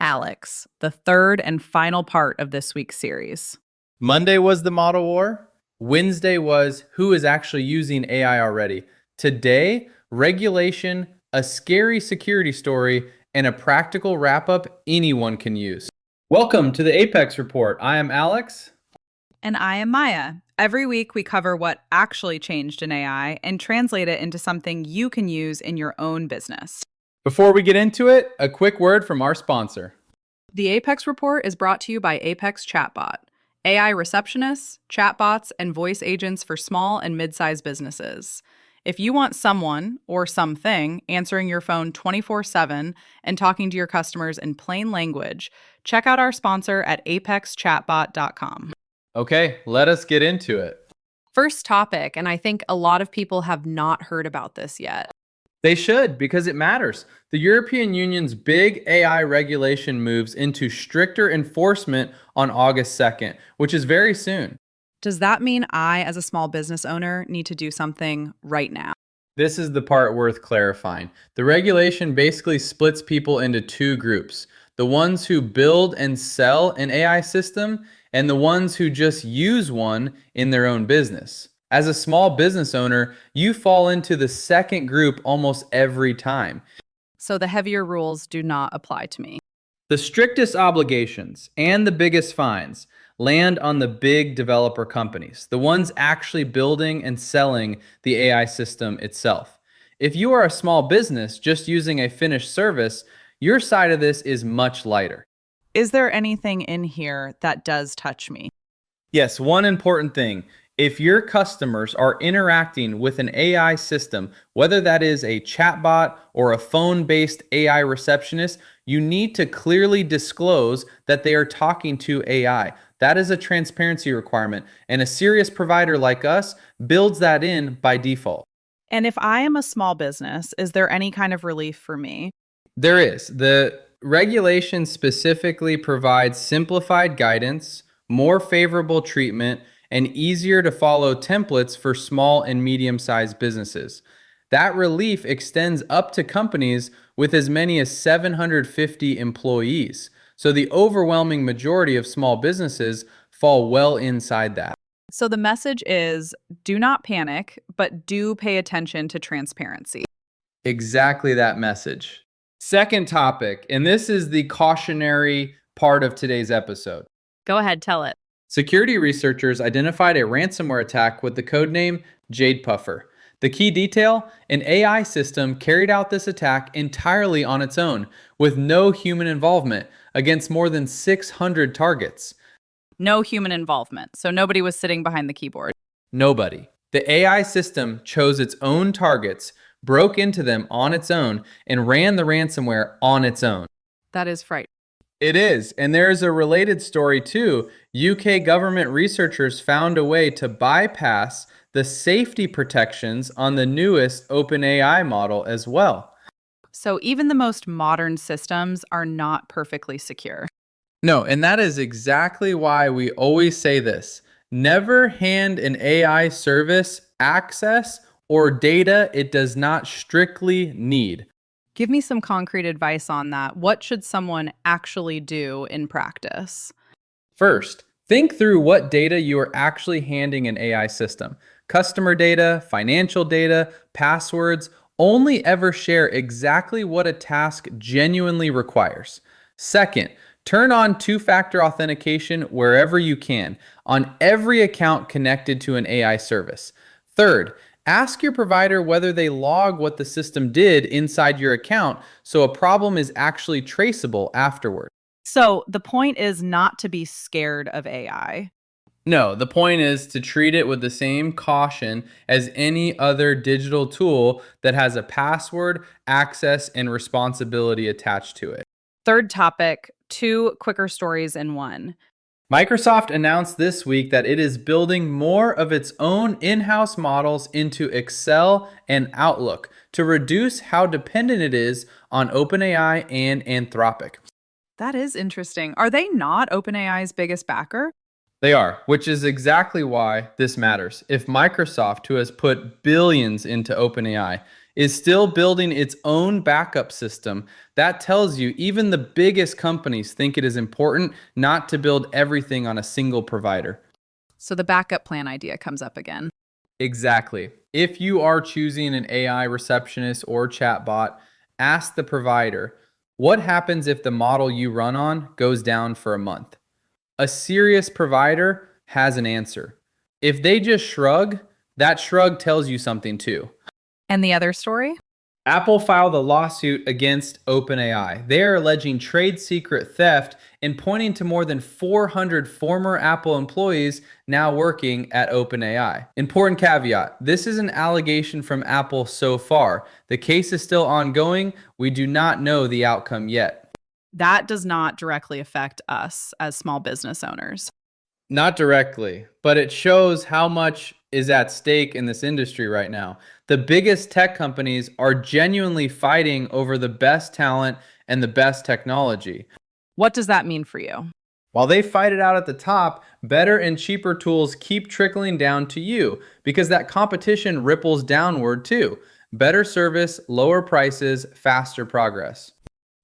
Alex, the third and final part of this week's series. Monday was the model war. Wednesday was who is actually using AI already. Today, regulation, a scary security story, and a practical wrap-up anyone can use. Welcome to the Apex Report. I am Alex. And I am Maya. Every week we cover what actually changed in AI and translate it into something you can use in your own business. Before we get into it, a quick word from our sponsor. The Apex Report is brought to you by Apex Chatbot, AI receptionists, chatbots, and voice agents for small and mid-sized businesses. If you want someone or something answering your phone 24/7 and talking to your customers in plain language, check out our sponsor at apexchatbot.com. Okay, let us get into it. First topic, and I think a lot of people have not heard about this yet. They should, because it matters. The European Union's big AI regulation moves into stricter enforcement on August 2nd, which is very soon. Does that mean I, as a small business owner, need to do something right now? This is the part worth clarifying. The regulation basically splits people into two groups: the ones who build and sell an AI system, and the ones who just use one in their own business. As a small business owner, you fall into the second group almost every time. So the heavier rules do not apply to me. The strictest obligations and the biggest fines land on the big developer companies, the ones actually building and selling the AI system itself. If you are a small business just using a finished service, your side of this is much lighter. Is there anything in here that does touch me? Yes, one important thing. If your customers are interacting with an AI system, whether that is a chatbot or a phone-based AI receptionist, you need to clearly disclose that they are talking to AI. That is a transparency requirement, and a serious provider like us builds that in by default. And if I am a small business, is there any kind of relief for me? There is. The regulation specifically provides simplified guidance, more favorable treatment, and easier to follow templates for small and medium-sized businesses. That relief extends up to companies with as many as 750 employees. So the overwhelming majority of small businesses fall well inside that. So the message is, do not panic, but do pay attention to transparency. Exactly that message. Second topic, and this is the cautionary part of today's episode. Go ahead, tell it. Security researchers identified a ransomware attack with the codename Jade Puffer. The key detail: an AI system carried out this attack entirely on its own, with no human involvement, against more than 600 targets. No human involvement, so nobody was sitting behind the keyboard. Nobody. The AI system chose its own targets, broke into them on its own, and ran the ransomware on its own. That is frightening. It is, and there is a related story too. UK government researchers found a way to bypass the safety protections on the newest OpenAI model as well. So even the most modern systems are not perfectly secure. No, and that is exactly why we always say this: never hand an AI service access or data it does not strictly need. Give me some concrete advice on that. What should someone actually do in practice? First, think through what data you are actually handing an AI system. Customer data, financial data, passwords. Only ever share exactly what a task genuinely requires. Second, turn on two-factor authentication wherever you can, on every account connected to an AI service. Third, ask your provider whether they log what the system did inside your account so a problem is actually traceable afterward. So the point is not to be scared of AI. No, the point is to treat it with the same caution as any other digital tool that has a password, access, and responsibility attached to it. Third topic, two quicker stories in one. Microsoft announced this week that it is building more of its own in-house models into Excel and Outlook to reduce how dependent it is on OpenAI and Anthropic. That is interesting. Are they not OpenAI's biggest backer? They are, which is exactly why this matters. If Microsoft, who has put billions into OpenAI, is still building its own backup system. That tells you even the biggest companies think it is important not to build everything on a single provider. So the backup plan idea comes up again. Exactly. If you are choosing an AI receptionist or chatbot, ask the provider, what happens if the model you run on goes down for a month? A serious provider has an answer. If they just shrug, that shrug tells you something too. And the other story? Apple filed a lawsuit against OpenAI. They are alleging trade secret theft and pointing to more than 400 former Apple employees now working at OpenAI. Important caveat, this is an allegation from Apple so far. The case is still ongoing. We do not know the outcome yet. That does not directly affect us as small business owners. Not directly, but it shows how much is at stake in this industry right now. The biggest tech companies are genuinely fighting over the best talent and the best technology. What does that mean for you? While they fight it out at the top, better and cheaper tools keep trickling down to you because that competition ripples downward too. Better service, lower prices, faster progress.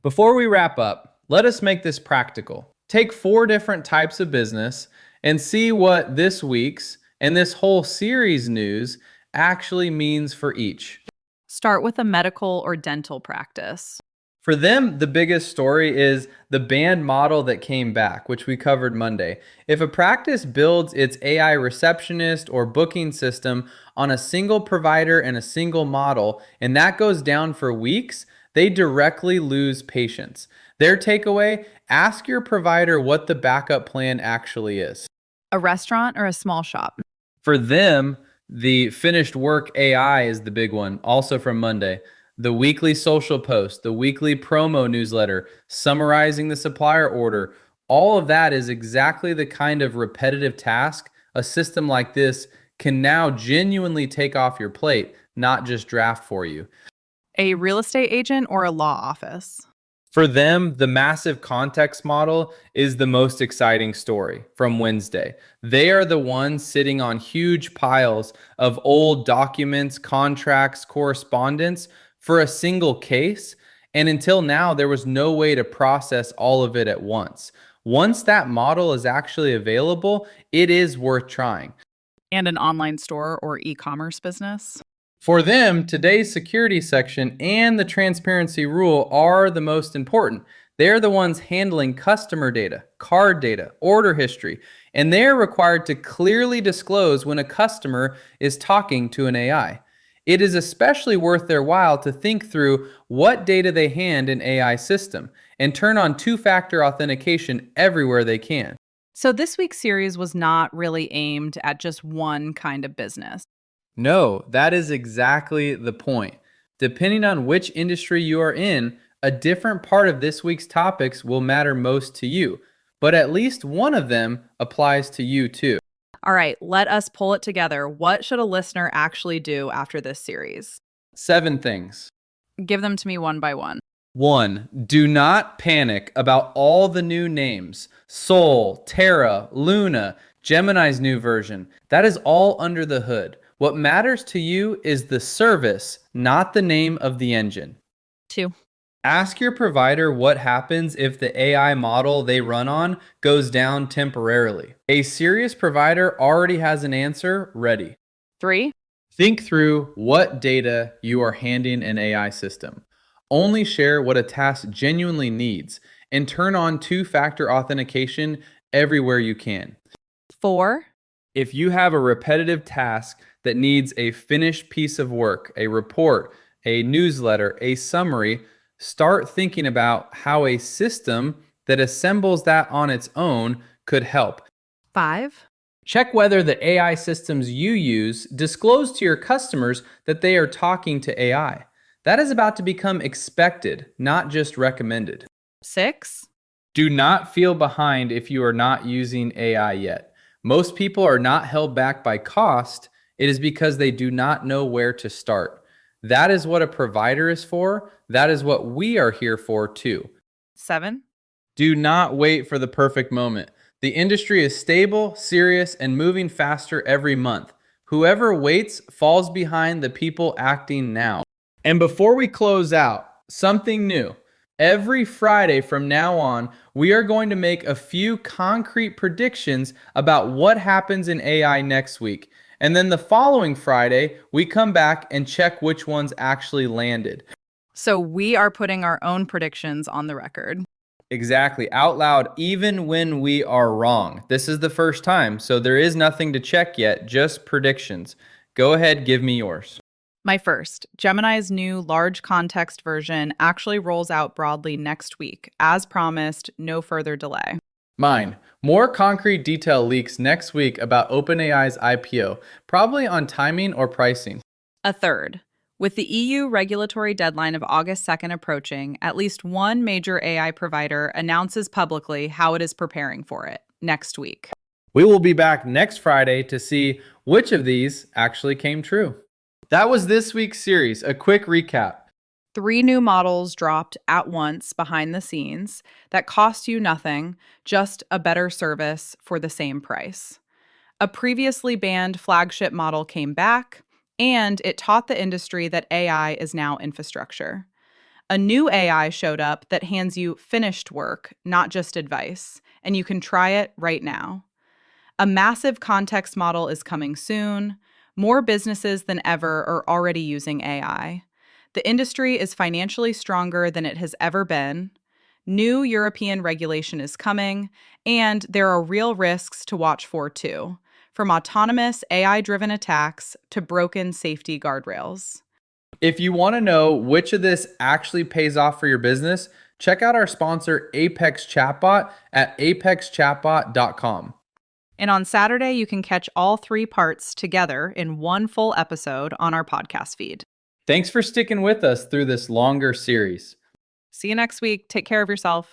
Before we wrap up, let us make this practical. Take 4 different types of business and see what this week's and this whole series news actually means for each. Start with a medical or dental practice. For them, the biggest story is the banned model that came back, which we covered Monday. If a practice builds its AI receptionist or booking system on a single provider and a single model, and that goes down for weeks, they directly lose patients. Their takeaway, ask your provider what the backup plan actually is. A restaurant or a small shop? For them, the finished work AI is the big one, also from Monday. The weekly social post, the weekly promo newsletter, summarizing the supplier order, all of that is exactly the kind of repetitive task a system like this can now genuinely take off your plate, not just draft for you. A real estate agent or a law office? For them, the massive context model is the most exciting story from Wednesday. They are the ones sitting on huge piles of old documents, contracts, correspondence for a single case. And until now, there was no way to process all of it at once. Once that model is actually available, it is worth trying. And an online store or e-commerce business? For them, today's security section and the transparency rule are the most important. They're the ones handling customer data, card data, order history, and they're required to clearly disclose when a customer is talking to an AI. It is especially worth their while to think through what data they hand an AI system and turn on 2-factor authentication everywhere they can. So this week's series was not really aimed at just one kind of business. No, that is exactly the point. Depending on which industry you are in, a different part of this week's topics will matter most to you, but at least one of them applies to you too. All right, let us pull it together. What should a listener actually do after this series? 7 things. Give them to me one by one. 1. Do not panic about all the new names. Sol, Terra, Luna, Gemini's new version. That is all under the hood. What matters to you is the service, not the name of the engine. 2. Ask your provider what happens if the AI model they run on goes down temporarily. A serious provider already has an answer ready. 3. Think through what data you are handing an AI system. Only share what a task genuinely needs and turn on 2-factor authentication everywhere you can. 4. If you have a repetitive task that needs a finished piece of work, a report, a newsletter, a summary, start thinking about how a system that assembles that on its own could help. 5. Check whether the AI systems you use disclose to your customers that they are talking to AI. That is about to become expected, not just recommended. 6. Do not feel behind if you are not using AI yet. Most people are not held back by cost. It is because they do not know where to start. That is what a provider is for. That is what we are here for too. 7. Do not wait for the perfect moment. The industry is stable, serious, and moving faster every month. Whoever waits falls behind the people acting now. And before we close out, something new. Every Friday from now on, we are going to make a few concrete predictions about what happens in AI next week. And then the following Friday, we come back and check which ones actually landed. So we are putting our own predictions on the record. Exactly, out loud, even when we are wrong. This is the first time, so there is nothing to check yet, just predictions. Go ahead, give me yours. My first, Gemini's new large context version actually rolls out broadly next week. As promised, no further delay. Mine, more concrete detail leaks next week about OpenAI's IPO, probably on timing or pricing. A third, with the EU regulatory deadline of August 2nd approaching, at least one major AI provider announces publicly how it is preparing for it next week. We will be back next Friday to see which of these actually came true. That was this week's series. A quick recap. 3 new models dropped at once behind the scenes that cost you nothing, just a better service for the same price. A previously banned flagship model came back, and it taught the industry that AI is now infrastructure. A new AI showed up that hands you finished work, not just advice, and you can try it right now. A massive context model is coming soon. More businesses than ever are already using AI. The industry is financially stronger than it has ever been. New European regulation is coming, and there are real risks to watch for too, from autonomous AI-driven attacks to broken safety guardrails. If you want to know which of this actually pays off for your business, check out our sponsor Apex Chatbot at apexchatbot.com. And on Saturday, you can catch all 3 parts together in one full episode on our podcast feed. Thanks for sticking with us through this longer series. See you next week. Take care of yourself.